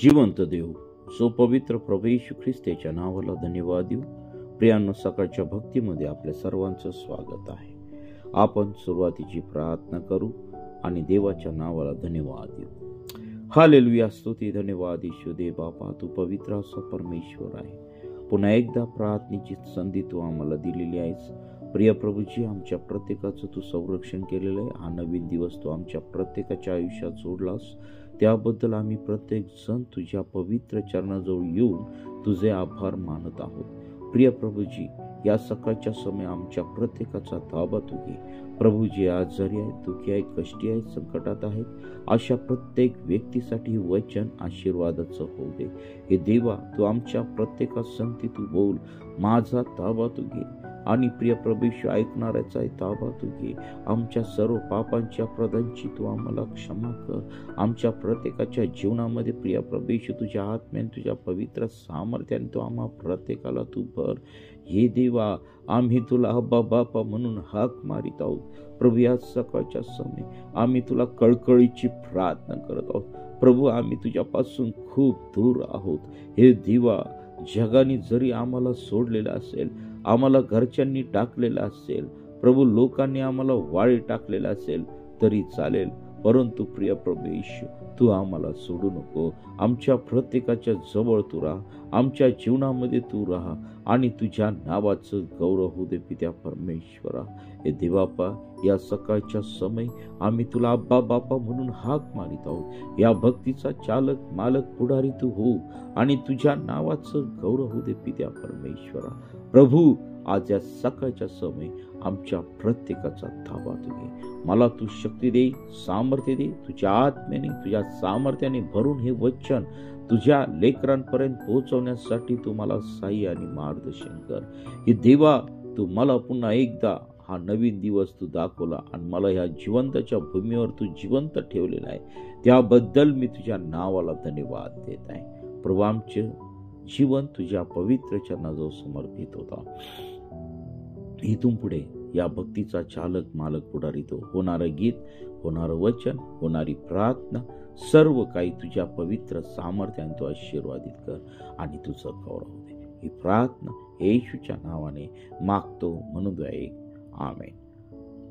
जिवंत देव, सो पवित्र प्रभू येशू ख्रिस्ताच्या नावाला धन्यवाद देऊ. प्रियांनो, सकाळच्या भक्तीमध्ये आपल्या सर्वांचं स्वागत आहे. आपण सुरुवातीची प्रार्थना करू आणि देवाच्या नावाला धन्यवाद देऊ. हालेलुया, स्तुती, धन्यवाद येशू दे बापा, तू पवित्र असा परमेश्वर आहे. पुन्हा एकदा प्रार्थनेची संधी तू आम्हाला दिलेली आहेस. प्रिय प्रभूजी, आमच्या प्रत्येकाचं तू संरक्षण केलेलं आहे. हा नवीन दिवस तू आमच्या प्रत्येकाच्या आयुष्यात सोडलास, त्याबद्दल आम्ही प्रत्येक जण तुझ्या पवित्र चरणाजवळ येऊन तुझे आभार मानत आहोत. प्रिय प्रभूजी, या सकाळच्या समय आमच्या प्रत्येकाचा ताबा तू घे. प्रभूजी, आजारी आहेत, दुःखी आहेत, कष्टी आहेत, संकटात आहेत, अशा प्रत्येक व्यक्तीसाठी वचन आशीर्वादाचं होऊ दे. हे देवा, तू आमच्या प्रत्येकासंगती तू बोल, माझा ताबा तू घे. आणि प्रिय प्रभू, ऐकणाऱ्याचा ताबा तू घे. आमच्या सर्व पापांच्या प्रदांची तू आम्हाला क्षमा कर. आमच्या प्रत्येकाच्या जीवनामध्ये प्रिय प्रभू, तुझ्या आत्म्याने, तुझ्या पवित्र सामर्थ्याने तू आम्हा प्रत्येकाला तू भर. हे देवा, आम्ही तुला अब्बा बापा म्हणून हाक मारित आहोत. प्रभू, या सकाळच्या समय आम्ही तुला कळकळीची प्रार्थना करत आहोत. प्रभू, आम्ही तुझ्यापासून खूप दूर आहोत. हे देवा, जगाने जरी आम्हाला सोडलेलं असेल, आम्हाला घरच्यांनी टाकलेलं असेल, प्रभू लोकांनी आम्हाला वाळी टाकलेलं असेल तरी चालेल, परंतु प्रिय प्रभू येशू, तू आम्हाला सोडू नको. आमच्या प्रत्येकाच्या जवळ तू राहा, आमच्या जीवनामध्ये तू राहा आणि तुझ्या नावाचं गौरव होऊ दे पित्या परमेश्वरा. हे देवापा, या सकाळच्या समय आम्ही तुला अब्बा बापा म्हणून हाक मारित आहोत. या भक्तीचा चालक, मालक, पुढारी तू हो आणि तुझ्या नावाचं गौरव होऊ दे पित्या परमेश्वरा. प्रभू, आज या सकाळच्या समय आमच्या प्रत्येकाचा ताबा तू घे. मला तू शक्ती दे, सामर्थ्य दे. तुझ्या आत्म्याने, तुझ्या सामर्थ्याने भरून हे वचन तुझ्या लेकरांपर्यंत पोहोचवण्यासाठी तू मला साह्य आणि मार्गदर्शन कर. हे देवा, तू मला पुन्हा एकदा हा नवीन दिवस तू दाखवला आणि मला ह्या जिवंतच्या भूमीवर तू जिवंत ठेवलेला आहे, त्याबद्दल मी तुझ्या नावाला धन्यवाद देत आहे. प्रभू, आमचे जीवन तुझ्या पवित्र चरणाजवळ समर्पित होता. इथून पुढे या भक्तीचा चालक, मालक, पुढारी तो. होणारं गीत, होणारं वचन, होणारी प्रार्थना, सर्व काही तुझ्या पवित्र सामर्थ्याने तू आशीर्वादित कर आणि तुझं गौरव दे. ही प्रार्थना येशूच्या नावाने मागतो म्हणून द्या, आमेन.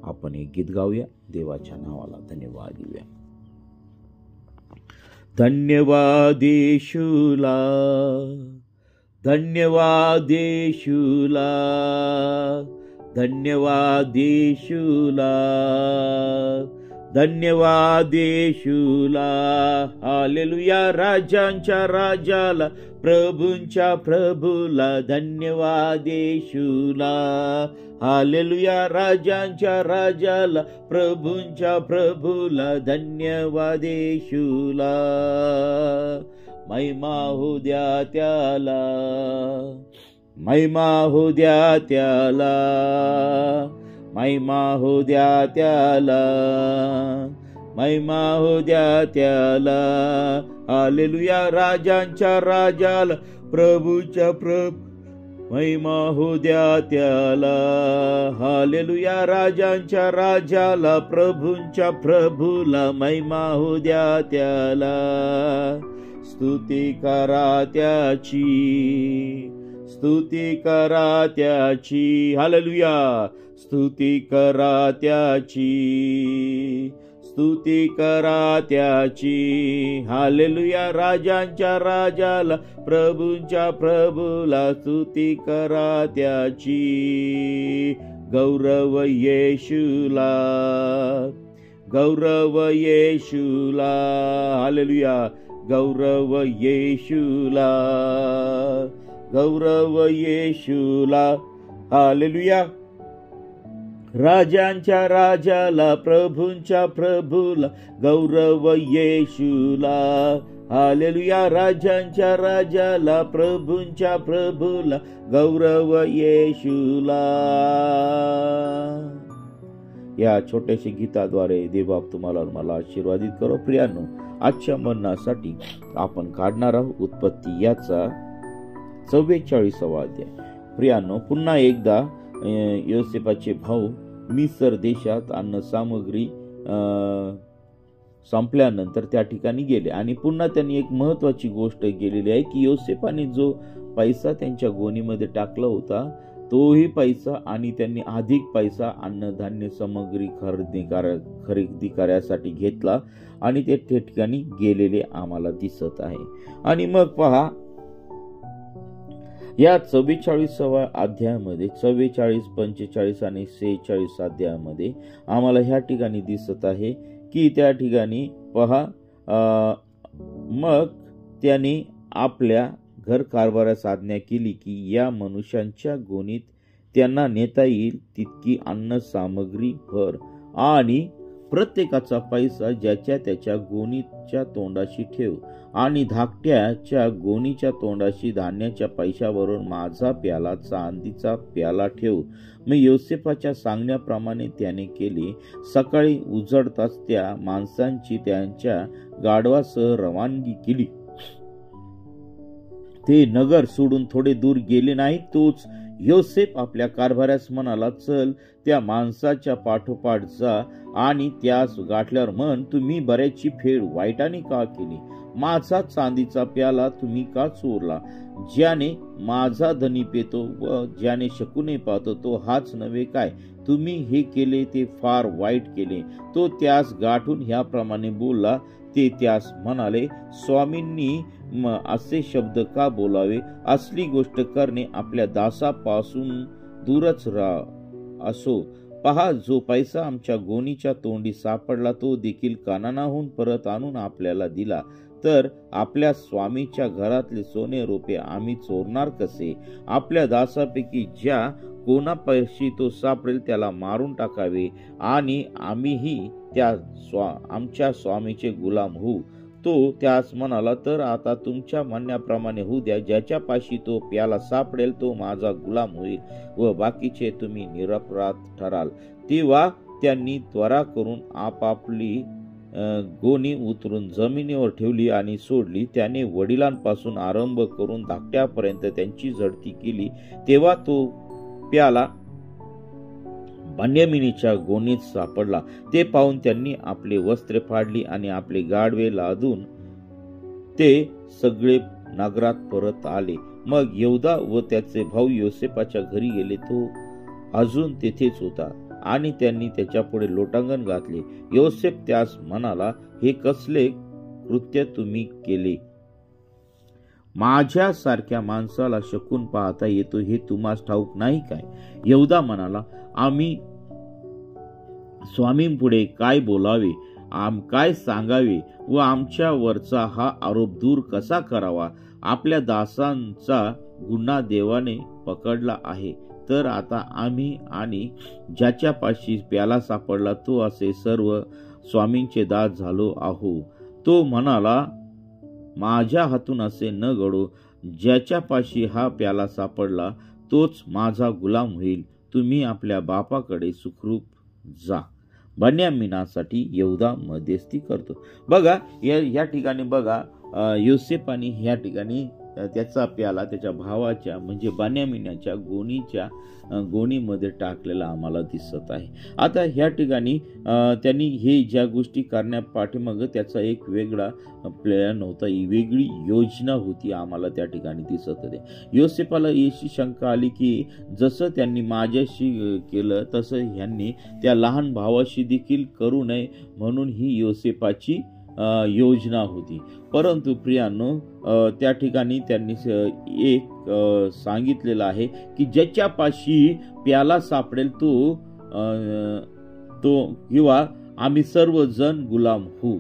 आपण एक गीत गाऊया, देवाच्या नावाला धन्यवाद देऊया. धन्यवाद येशूला, धन्यवाद येशूला, धन्यवाद येशूला, धन्यवाद येशूला. हालेलुया, राजांच्या राजाला, प्रभूंच्या प्रभूला, धन्यवाद येशूला. हालेलुया, राजांच्या राजाला, प्रभूंच्या प्रभूला, धन्यवाद येशूला. महिमा हो द्या त्याला, महिमा हो द्या त्याला, महिमा हो द्या त्याला, महिमा हो द्या त्याला. हालेलुया, राजांच्या राजाला, प्रभूच्या प्रभू, महिमा हो द्या त्याला. हालेलुया, राजांच्या राजाला, प्रभूंच्या प्रभूला, महिमा हो द्या त्याला. स्तुती करा त्याची, स्तुती करा त्याची. हालेलुया, स्तुती करा त्याची, स्तुती करा त्याची. हालेलुया, राजांच्या राजाला, प्रभूंच्या प्रभूला, स्तुती करा त्याची. गौरव येशूला, गौरव येशूला. हालेलुया, गौरव येशूला, गौरव येशूला. हालेलुया, राजांच्या राजाला, प्रभूंच्या प्रभूला, गौरव येशूला. हालेलुया, राजांच्या राजाला, प्रभूंच्या प्रभूला, गौरव येशूला. या छोट्याशा गीताद्वारे देवबाप तुम्हाला मला आशीर्वादित करो. प्रियांनो, आजच्या मननासाठी आपण काढणार आहोत उत्पत्ती याचा 44वा अध्याय. प्रियांनो, पुन्हा एकदा योसेफाचे भाऊ मिस्र देशात अन्न सामग्री संपल्यानंतर त्या ठिकाणी गेले. आणि पुन्हा त्यांनी एक महत्वाची गोष्ट केलेली आहे की योसेफाने जो पैसा त्यांच्या गोणीमध्ये टाकला होता तोही पैसा आणि त्यांनी अधिक पैसा अन्नधान्य सामग्री खरेदी करायसाठी घेतला आणि ते ठिकाणी गेलेले आम्हाला दिसत आहे. आणि मग पहा, या 44व्या अध्यायामध्ये 44, 45 आणि 46 अध्यायामध्ये आम्हाला ह्या ठिकाणी दिसत आहे की त्या ठिकाणी पहा, मग त्याने आपल्या घर कारभारास आज्ञा केली की या मनुष्यांच्या गोणीत त्यांना नेता येईल तितकी अन्न सामग्री भर आणि प्रत्येकाचा पैसा ज्याच्या त्याच्या गोणीच्या तोंडाशी ठेव आणि धाकट्याच्या गोणीच्या तोंडाशी धान्याच्या पैशाबरोबर माझा प्याला, चांदीचा प्याला ठेव. मग योसेफाच्या सांगण्याप्रमाणे त्याने केले. सकाळी उजळताच त्या माणसांची त्यांच्या गाढवासह रवानगी केली. ते नगर सोडून थोडे दूर गेले नाही. तोच योसेफ आपल्या कारभाऱ्यास म्हणाला, चल त्या माणसाच्या पाठोपाठ जा आणि त्यास गाठल्यावर म्हण, तुम्ही बऱ्याची फेड वाईटाने का केली? माझा चांदीचा प्याला तुम्ही का चोरला? ज्याने माझा धनी पेतो व ज्याने शकुने पाहतो तो हाच नव्हे काय? तुम्ही हे केले ते फार वाईट केले. तो त्यास गाठून ह्याप्रमाणे बोलला. ते त्यास म्हणाले, स्वामींनी असे शब्द का बोलावे? असली गोष्ट करणे आपल्या दासापासून दूरच असो. पहा, जो पैसा आमच्या गोणीच्या तोंडी सापडला तो देखील कानानाहून परत आणून आपल्याला दिला. तर आपल्या स्वामीच्या घरातले सोने रोपे आम्ही चोरणार कसे? आपल्या दासापैकी ज्या कोणापाशी तो सापडेल त्याला मारून टाकावे आणि आम्हीही आमच्या स्वामीचे गुलाम होऊ. तो त्यास म्हणाला, तर आता तुमच्या म्हणण्याप्रमाणे होऊ द्या. ज्याच्यापाशी तो प्याला सापडेल तो माझा गुलाम होईल व बाकीचे तुम्ही निरपराध ठराल. तेव्हा त्यांनी त्वरा करून आपापली गोणी उतरून जमिनीवर ठेवली आणि सोडली. त्याने वडिलांपासून आरंभ करून धाकट्यापर्यंत त्यांची झडती केली. तेव्हा तो प्याला बेन्यामीनच्या गोणीत सापडला. ते पाहून त्यांनी आपले वस्त्रे फाडली आणि आपले गाढवे लादून ते सगळे नगरात परत आले. मग यहूदा व त्याचे भाऊ योसेफाच्या घरी गेले. तो अजून तेथेच होता आणि त्यांनी त्याच्या पुढे लोटांगण घातले. योसेफ त्यास म्हणाला, हे कसले कृत्य तुम्ही केले? माझ्यासारख्या माणसाला शकून पाहता येतो हे तुम्हास ठाऊक नाही काय? यहूदा म्हणाला, आम्ही स्वामींपुढे काय बोलावे, काय सांगावे व आमच्या वरचा हा आरोप दूर कसा करावा? आपल्या दासांचा गुन्हा देवाने पकडला आहे. तर आता आम्ही आणि ज्याच्यापाशी प्याला सापडला तो असे सर्व स्वामींचे दास झालो आहो. तो म्हणाला, माझ्या हातून असे न घडो. ज्याच्यापाशी हा प्याला सापडला तोच माझा गुलाम होईल. तुम्ही आपल्या बापाकडे सुखरूप जा. बेन्यामीनासाठी यहूदा मध्यस्थी करतो. बघा या ठिकाणी बघा, योसेफाने ह्या ठिकाणी त्याचा प्याला त्याच्या भावाच्या म्हणजे बेन्यामीनाच्या गोणीमध्ये टाकलेला आम्हाला दिसत आहे. आता ह्या ठिकाणी त्यांनी हे ज्या गोष्टी करण्यापाठीमागं त्याचा एक वेगळा प्लॅन होता, वेगळी योजना होती आम्हाला त्या ठिकाणी दिसत होते. योसेफाला याची शंका आली की जसं त्यांनी माझ्याशी केलं तसं ह्यांनी त्या लहान भावाशी देखील करू नये म्हणून ही योसेफाची योजना होती. परंतु प्रियांनो, त्या ठिकाणी त्यांनी एक सांगितलेलं आहे की ज्याच्यापाशी प्याला सापडेल तो किंवा आम्ही सर्वजण गुलाम होऊ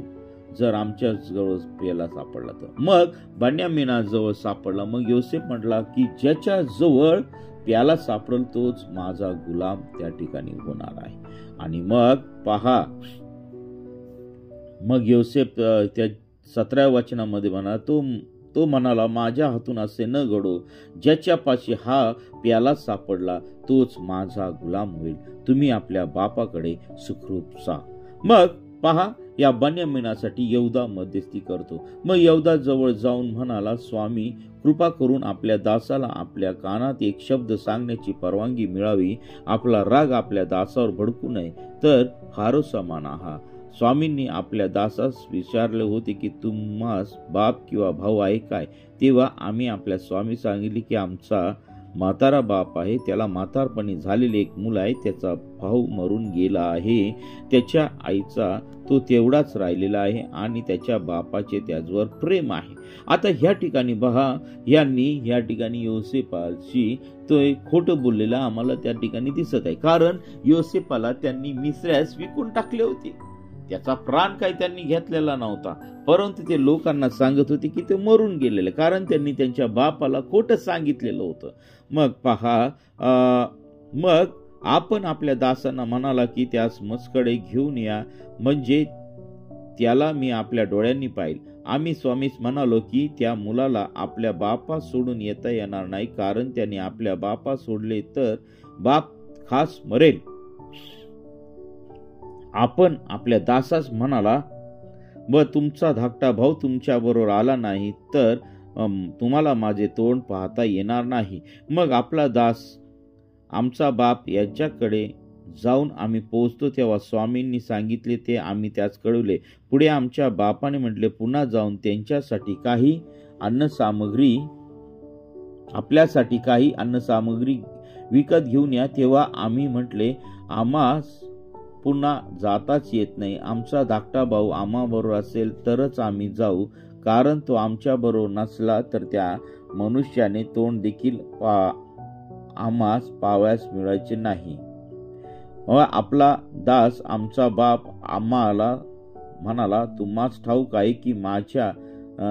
जर आमच्या जवळ प्याला सापडला तर. मग बेन्यामीनाजवळ सापडला. मग योसेफ म्हटला की ज्याच्या जवळ प्याला सापडेल तोच माझा गुलाम त्या ठिकाणी होणार आहे. आणि मग पहा, मग योसेफ त्या 17व्या वचनामध्ये तो म्हणाला, माझ्या हातून असे न घडो. ज्याच्यापाशी हा प्याला सापडला तोच माझा गुलाम होईल. तुम्ही आपल्या बापाकडे सुखरूप जा. मग पहा, या बेन्यामीनासाठी यहूदा मध्यस्थी करतो. मग यहूदा जवळ जाऊन म्हणाला, स्वामी, कृपा करून आपल्या दासाला आपल्या कानात एक शब्द सांगण्याची परवानगी मिळावी. आपला राग आपल्या दासावर भडकू नये. तर फारोसा माना हा स्वामींनी आपल्या दासास विचारले होते की तुम्हास बाप किंवा भाऊ आहे काय? तेव्हा आम्ही आपल्या स्वामी सांगितले की आमचा म्हातारा बाप आहे, त्याला म्हातारपणी झालेले एक मूल आहे, त्याचा भाऊ मरून गेला आहे, त्याच्या आईचा तो तेवढाच राहिलेला आहे आणि त्याच्या बापाचे त्याच्यावर प्रेम आहे. आता ह्या ठिकाणी पहा, यांनी ह्या ठिकाणी योसेपाची तो खोटं बोललेला आम्हाला त्या ठिकाणी दिसत आहे. कारण योसेपाला त्यांनी मिस्रास विकून टाकले होते, त्याचा प्राण काही त्यांनी घेतलेला नव्हता, परंतु ते लोकांना सांगत होते की ते मरून गेलेले, कारण त्यांनी त्यांच्या बापाला खोटं सांगितलेलं होतं. मग पहा, मग आपण आपल्या दासांना म्हणाला की त्यास मसकडे घेऊन या, म्हणजे त्याला मी आपल्या डोळ्यांनी पाहिल. आम्ही स्वामीस म्हणालो की त्या मुलाला आपल्या बापा सोडून येता येणार नाही, कारण त्याने आपल्या बापा सोडले तर बाप खास मरेल. आपण आपल्या दासास म्हणाला, व तुमचा धाकटा भाऊ तुमच्या बरोबर आला नाही तर तुम्हाला माझे तोंड पाहता येणार नाही. मग आपला दास आमचा बाप यांच्याकडे जाऊन आम्ही पोहोचतो, तेव्हा स्वामींनी सांगितले ते आम्ही त्यास कळवले. पुढे आमच्या बापाने म्हटले, पुन्हा जाऊन त्यांच्यासाठी काही अन्नसामग्री आपल्यासाठी काही अन्नसामग्री विकत घेऊन या. तेव्हा आम्ही म्हटले, आम्हास पुन्हा जाताच येत नाही, आमचा धाकटा भाऊ आम्हाबरोबर असेल तरच आम्ही जाऊ, कारण तो आमच्या बरोबर नसला तर त्या मनुष्याने तोंड देखील आम्हास पाहावयास मिळायचे नाही. आपला दास आमचा बाप आम्हाला म्हणाला, तुम्हास ठाऊक आहे की माझ्या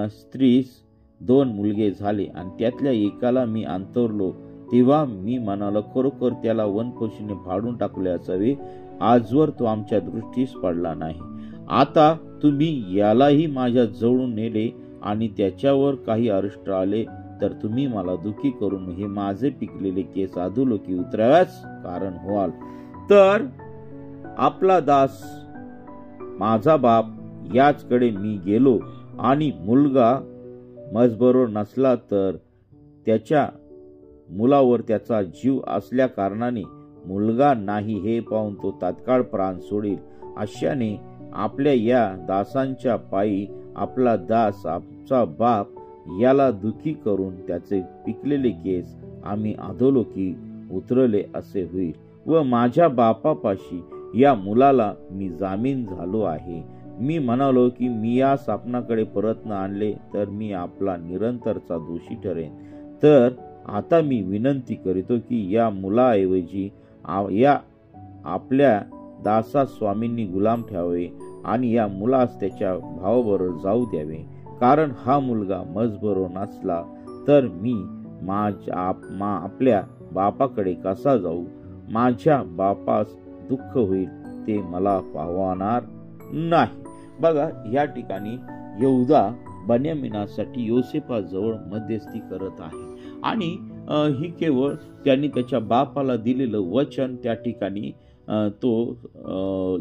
स्त्रीस 2 मुलगे झाले आणि त्यातल्या एकाला मी अंतरलो. तेव्हा मी म्हणालो, खरोखर त्याला वनपोशीने फाडून टाकले असावे, आजवर तो आमच्या दृष्टीस पडला नाही. आता तुम्ही यालाही माझ्या जवळून नेले आणि त्याच्यावर काही अरिष्ट आले तर तुम्ही मला दुःखी करून हे माझे पिकलेले केस अधोलोकी उतराव्यास कारण व्हाल. तर आपला दास माझा बाप याचकडे मी गेलो आणि मुलगा मजबरोबर नसला तर त्याच्या मुलावर त्याचा जीव असल्या कारणाने मुलगा नाही हे पाहून तो तात्काळ प्राण सोडेल. अशाने आपल्या या दासांच्या पायी आपला दास आमचा बाप याला दुःखी करून त्याचे पिकलेले केस आम्ही अधोलोकी उतरले असे होईल. व माझ्या बापापाशी या मुलाला मी जामीन झालो आहे. मी म्हणालो की मी यास आपणाकडे परत न आणले तर मी आपला निरंतरचा दोषी ठरेन. तर आता मी विनंती करीतो की या मुलाऐवजी या आपल्या दासास स्वामींनी गुलाम ठेवावे आणि या मुलास त्याच्या भावाबरोबर जाऊ द्यावे, कारण हा मुलगा मजबरोबर नसला तर मी आपल्या बापाकडे कसा जाऊ? माझ्या बापास दुःख होईल ते मला पावणार नाही. बघा, या ठिकाणी यहूदा बन्यामीनासाठी योसेफाजवळ मध्यस्थी करत आहे आणि ही केवळ त्यांनी त्याच्या बापाला दिलेलं वचन त्या ठिकाणी तो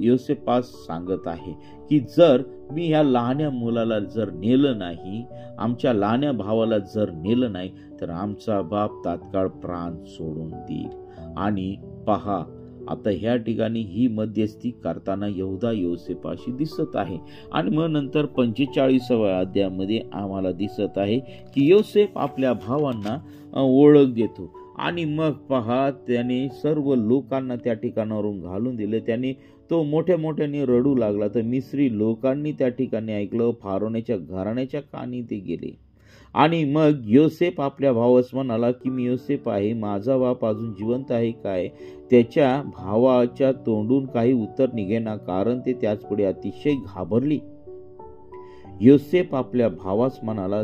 योसेफास सांगत आहे की जर मी ह्या लहान्या मुलाला जर नेलं नाही, आमच्या लहान्या भावाला जर नेलं नाही तर आमचा बाप तात्काळ प्राण सोडून देईल. आणि पहा, आता ह्या ठिकाणी ही मध्यस्थी करताना यहूदा योसेफाशी दिसत आहे. आणि मग नंतर 45व्या अध्यायामध्ये आम्हाला दिसत आहे की योसेफ आपल्या भावांना ओळख देतो आणि मग पहा, त्याने सर्व लोकांना त्या ठिकाणावरून घालून दिले. त्याने तो मोठ्या मोठ्याने रडू लागला. तर मिस्री लोकांनी त्या ठिकाणी ऐकलं, फारोण्याच्या घराण्याच्या कानी ते गेले. आणि मग योसेफ आपल्या भावास म्हणाला की मी योसेफ आहे, माझा बाप अजून जिवंत आहे काय? त्याच्या भावाच्या तोंडून काही उत्तर निघेना, कारण ते त्याच पुढे अतिशय घाबरली. योसेफ आपल्या भावास म्हणाला,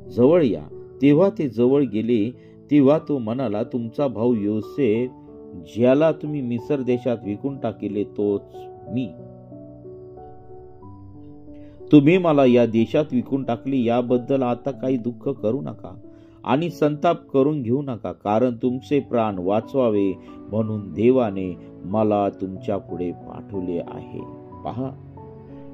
जवळ या. तेव्हा ते जवळ गेले. तेव्हा तो म्हणाला, तुमचा भाऊ योसेफ ज्याला तुम्ही मिस्र देशात विकून टाकले तोच मी. तुम्ही मला या देशात विकून टाकले याबद्दल आता काही दुःख करू नका आणि संताप करून घेऊ नका, कारण तुमचे प्राण वाचवावे म्हणून देवाने मला तुमच्या पुढे पाठवले आहे. पहा,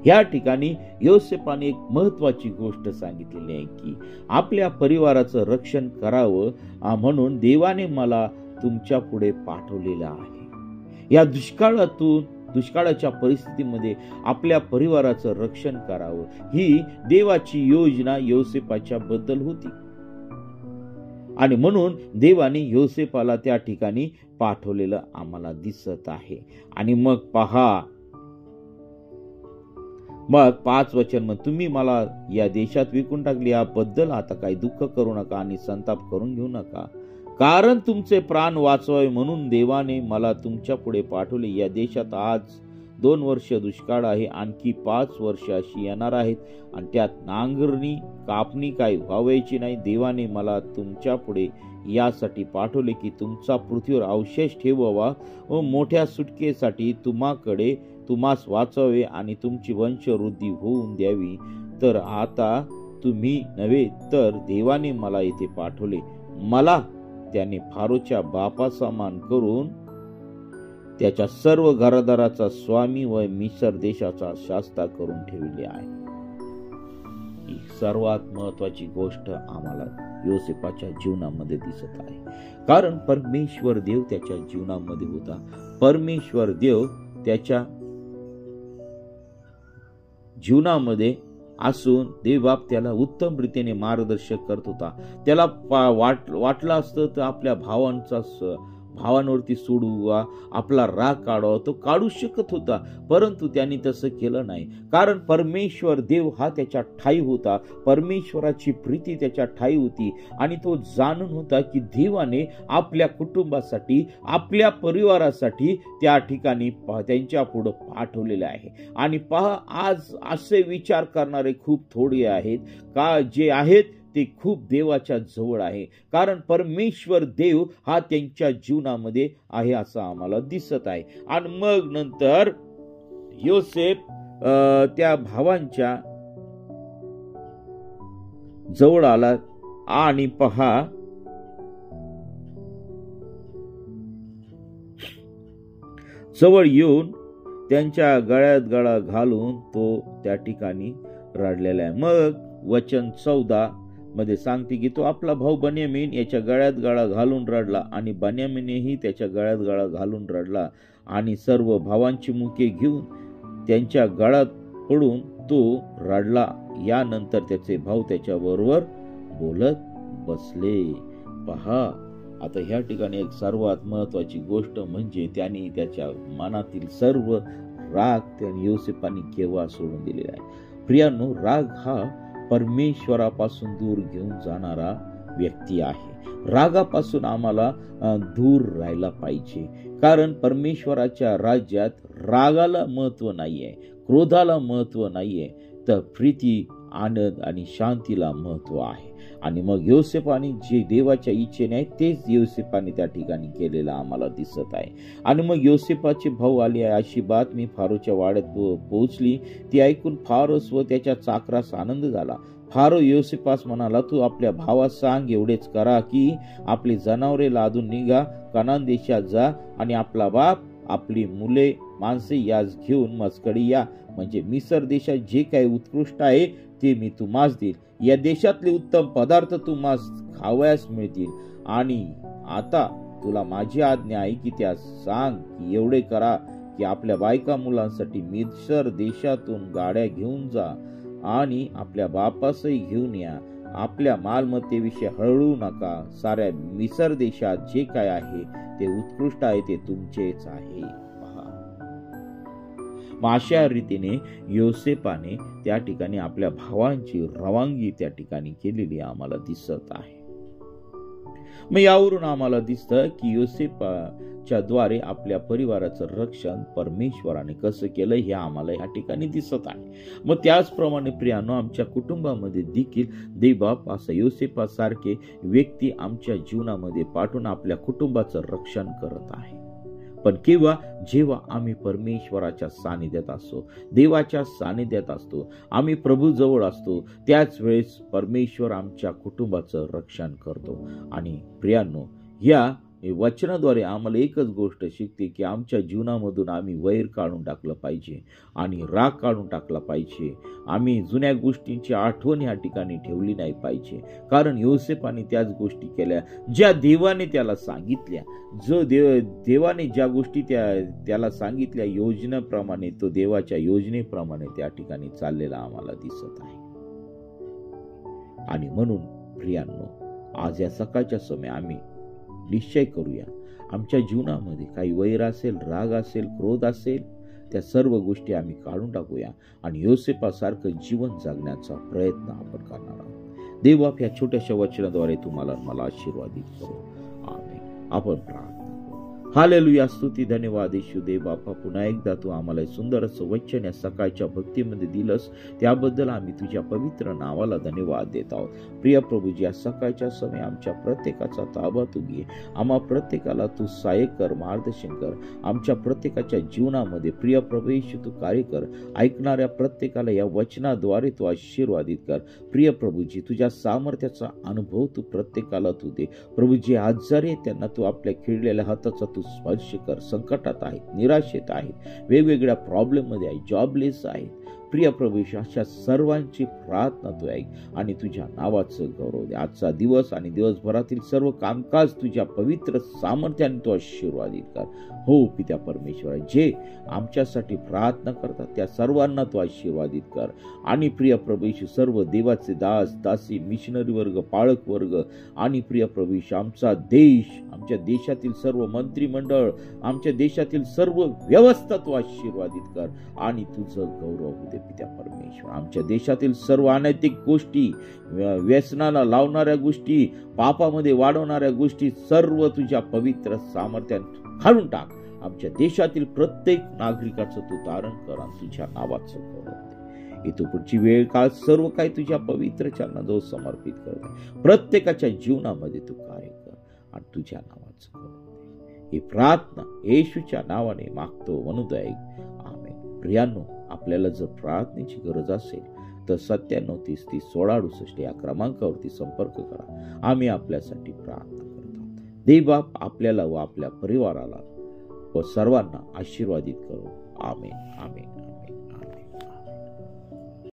या ठिकाणी योसेफाने एक महत्वाची गोष्ट सांगितलेली आहे की आपल्या परिवाराचं रक्षण करावं म्हणून देवाने मला तुमच्या पुढे पाठवलेलं आहे. या दुष्काळातून दुष्काळाच्या परिस्थितीमध्ये आपल्या परिवाराचं रक्षण करावं, ही देवाची योजना योसेफाच्या बद्दल होती. आणि म्हणून देवाने योसेफाला त्या ठिकाणी पाठवलेलं आम्हाला दिसत आहे. आणि मग पहा, मग 5 वचन, मग तुम्ही मला या देशात विकून टाकले, याबद्दल आता काही दुःख करू नका आणि संताप करून घेऊ नका, कारण तुमचे प्राण वाचवावे म्हणून देवाने मला तुमच्या पुढे पाठवले. या देशात आज 2 वर्ष दुष्काळ आहे, आणखी 5 वर्ष अशी येणार आहेत, आणि त्यात नांगरणी कापणी काही व्हावायची नाही. देवाने मला तुमच्या पुढे यासाठी पाठवले की तुमचा पृथ्वीवर अवशेष ठेवावा व मोठ्या सुटकेसाठी तुम्हास वाचवावे आणि तुमची वंशवृद्धी होऊन द्यावी. तर आता तुम्ही नव्हे, तर देवाने मला इथे पाठवले. मला त्याने फारोच्या बापासमान करून त्याच्या सर्व घरादाराचा स्वामी व मिस्र देशाचा शास्ता करून ठेवले आहे. ही सर्वात महत्वाची गोष्ट आम्हाला योसेफाच्या जीवनामध्ये दिसत आहे, कारण परमेश्वर देव त्याच्या जीवनामध्ये होता. परमेश्वर देव त्याच्या जीवनामध्ये असून देवबाप त्याला उत्तम रीतीने मार्गदर्शक करत होता. त्याला वाटलं असतं तर आपल्या भावांवरती सोडवा, आपला राग काढावा, तो काढू शकत होता, परंतु त्यांनी तसं केलं नाही. कारण परमेश्वर देव हा त्याच्या ठाई होता, परमेश्वराची प्रीती त्याच्या ठाई होती, आणि तो जाणून होता की देवाने आपल्या कुटुंबासाठी, आपल्या परिवारासाठी त्या ठिकाणी त्यांच्या पुढे पाठवलेले आहे. आणि पहा, आज असे विचार करणारे खूप थोडे आहेत का, जे आहेत ते खूप देवाच्या जवळ आहे, कारण परमेश्वर देव हा त्यांच्या जीवनामध्ये आहे असं आम्हाला दिसत आहे. आणि मग नंतर योसेफ त्या भावांच्या जवळ आला, आणि पहा, जवळ येऊन त्यांच्या गळ्यात गळा घालून तो त्या ठिकाणी रडलेला आहे. मग वचन 14 मध्ये सांगते की तो आपला भाऊ बन्यामीन याच्या गळ्यात गळा घालून रडला, आणि बन्यामीनही त्याच्या गळ्यात गळा घालून रडला, आणि सर्व भावांची मुके घेऊन त्यांच्या गळ्यात पडून तो रडला. यानंतर त्याचे भाऊ त्याच्याबरोबर बोलत बसले. पहा, आता ह्या ठिकाणी एक सर्वात महत्वाची गोष्ट म्हणजे त्यांनी त्याच्या मनातील सर्व राग त्याने योसेफाने केव्हा सोडून दिलेला आहे. प्रियांनो, राग हा परमेश्वरापासून दूर घेऊन जाणारा व्यक्ती आहे. रागापासून आम्हाला दूर राहायला पाहिजे, कारण परमेश्वराच्या राज्यात रागाला महत्व नाहीये, क्रोधाला महत्व नाहीये, तर प्रीती, आनंद आणि शांतीला महत्व आहे. आणि मग योसेफाने जे देवाच्या इच्छेने आहे तेच योसेफाने त्या ठिकाणी केलेलं आम्हाला दिसत आहे. आणि मग योसेफाचे भाऊ आले आहे अशी बातमी फारोच्या वाड्यात पोहोचली. ती ऐकून फारोस व त्याच्या चाकरास आनंद झाला. फारो योसेफास म्हणाला, तू आपल्या भावास सांग, एवढेच करा की आपली जनावरे लादून निघा, कनान देशात जा, आणि आपला बाप, आपली मुले, माणसे यास घेऊन मजकडी या, म्हणजे मिस्र देशात जे काही उत्कृष्ट आहे ते मी तुम्हास देईल. या देशातले उत्तम पदार्थ तुम्हास खावयास मिळतील. आणि आता तुला माझी आज्ञा आहे की त्या सांग की एवढे करा की आपल्या बायका मुलांसाठी मिस्र देशातून गाड्या घेऊन जा, आणि आपल्या बापासही घेऊन या. आपल्या मालमत्तेविषयी हळू नका. साऱ्या मिस्र देशात जे काय आहे ते उत्कृष्ट आहे ते तुमचेच आहे. अशा रीतीने योसेफाने त्या ठिकाणी आपल्या भावांची रवानगी त्या ठिकाणी केलेली आम्हाला दिसत आहे. मग यावरून आम्हाला दिसतं की योसेफाच्या द्वारे आपल्या परिवाराचं रक्षण परमेश्वराने कसं केलं हे आम्हाला या ठिकाणी दिसत आहे. मग त्याचप्रमाणे प्रियानो, आमच्या कुटुंबामध्ये देखील देवबाप असं योसेफासारखे व्यक्ती आमच्या जीवनामध्ये पाठवून आपल्या कुटुंबाचं रक्षण करत आहे. पण केव्हा, जेव्हा आम्ही परमेश्वराच्या सानिध्यात असतो, देवाच्या सानिध्यात असतो, आम्ही प्रभू जवळ असतो, त्याच वेळेस परमेश्वर आमच्या कुटुंबाचं रक्षण करतो. आणि प्रियांनो, या वचनाद्वारे आम्हाला एकच गोष्ट शिकते की आमच्या जीवनामधून आम्ही वैर काढून टाकलं पाहिजे आणि राग काढून टाकला पाहिजे. आम्ही जुन्या गोष्टींची आठवण या ठिकाणी ठेवली नाही पाहिजे. कारण योसेफाने त्याच गोष्टी केल्या ज्या देवाने त्याला सांगितल्या. देवाने ज्या गोष्टी त्याला सांगितल्या योजनेप्रमाणे, तो देवाच्या योजनेप्रमाणे त्या ठिकाणी चाललेला आम्हाला दिसत आहे. आणि म्हणून प्रियांनो, आज या सकाळच्या समय आम्ही निश्चय करूया, आमच्या जीवनामध्ये काही वैर असेल, राग असेल, क्रोध असेल, त्या सर्व गोष्टी आम्ही काढून टाकूया आणि योसेफासारखं जीवन जगण्याचा प्रयत्न आपण करणार आहोत. देव बाप या छोट्याशा वचनाद्वारे तुम्हाला मला आशीर्वादित करू. आमेन. आपण प्रार्थना करू. हालेलुया. स्तुती, धन्यवाद येशू देव बापा. पुन्हा एकदा तू आम्हाला सुंदर असं वचन या सकाळच्या भक्तीमध्ये दिलंस, त्याबद्दल आम्ही तुझ्या पवित्र नावाला धन्यवाद देत आहोत. प्रिय प्रभूजी, या सकाळच्या समय आमच्या प्रत्येकाचा ताबा तू घे. आम्हा प्रत्येकाला तू सहाय्य कर, मार्गदर्शन कर. आमच्या प्रत्येकाच्या जीवनामध्ये प्रिय प्रभू येशू तू कार्य कर. ऐकणाऱ्या प्रत्येकाला या वचनाद्वारे तू आशीर्वादित कर. प्रिय प्रभूजी, तुझ्या सामर्थ्याचा अनुभव तू प्रत्येकाला तू दे. प्रभूजी, आजारी आहेत त्यांना तू आपल्या खिळलेल्या हाताचा तू स्पर्श कर. संकटात आहेत, निराशेत आहेत, वेगवेगळ्या प्रॉब्लेम मध्ये आहेत, जॉबलेस आहेत. प्रिय प्रभू, अशा सर्वांची प्रार्थना तू ऐक आणि तुझ्या नावाचं गौरव दे. आजचा दिवस आणि दिवसभरातील सर्व कामकाज तुझ्या पवित्र सामर्थ्याने तू आशीर्वादित कर. हो पित्या परमेश्वर, जे आमच्यासाठी प्रार्थना करतात त्या सर्वांना तू आशीर्वादित कर. आणि प्रिय प्रभू, सर्व देवाचे दास दासी, मिशनरी वर्ग, पाळक वर्ग आणि प्रिय प्रभू, आमचा देश, आमच्या देशातील सर्व मंत्रिमंडळ, आमच्या देशातील सर्व व्यवस्था तू आशीर्वादित कर आणि तुझं गौरव होऊ दे पित्या परमेश्वर. आमच्या देशातील सर्व अनैतिक गोष्टी, व्यसनाला लावणाऱ्या गोष्टी, पापामध्ये वाढवणाऱ्या गोष्टी सर्व तुझ्या पवित्र सामर्थ्याने काढून टाक. आमच्या देशातील प्रत्येक नागरिकाचं तू तारण कर आणि तुझ्या नावाचं गौरव दे. इथं पुढची वेळ काळ सर्व काही तुझ्या पवित्र चरणाजवळ समर्पित करत आहे. प्रत्येकाच्या जीवनामध्ये तू कार्य कर आणि तुझ्या नावाचं गौरव दे. ही प्रार्थना येशूच्या नावाने मागतो म्हणून ऐक. आमेन. प्रियांनो, आपल्याला जर प्रार्थनेची गरज असेल तर 9730301668 या क्रमांकावरती संपर्क करा. आम्ही आपल्यासाठी प्रार्थना करत आहोत. देवबाप आपल्याला व आपल्या परिवाराला व सर्वांना आशीर्वादित करू. आमेन, आमेन, आमेन, आमेन.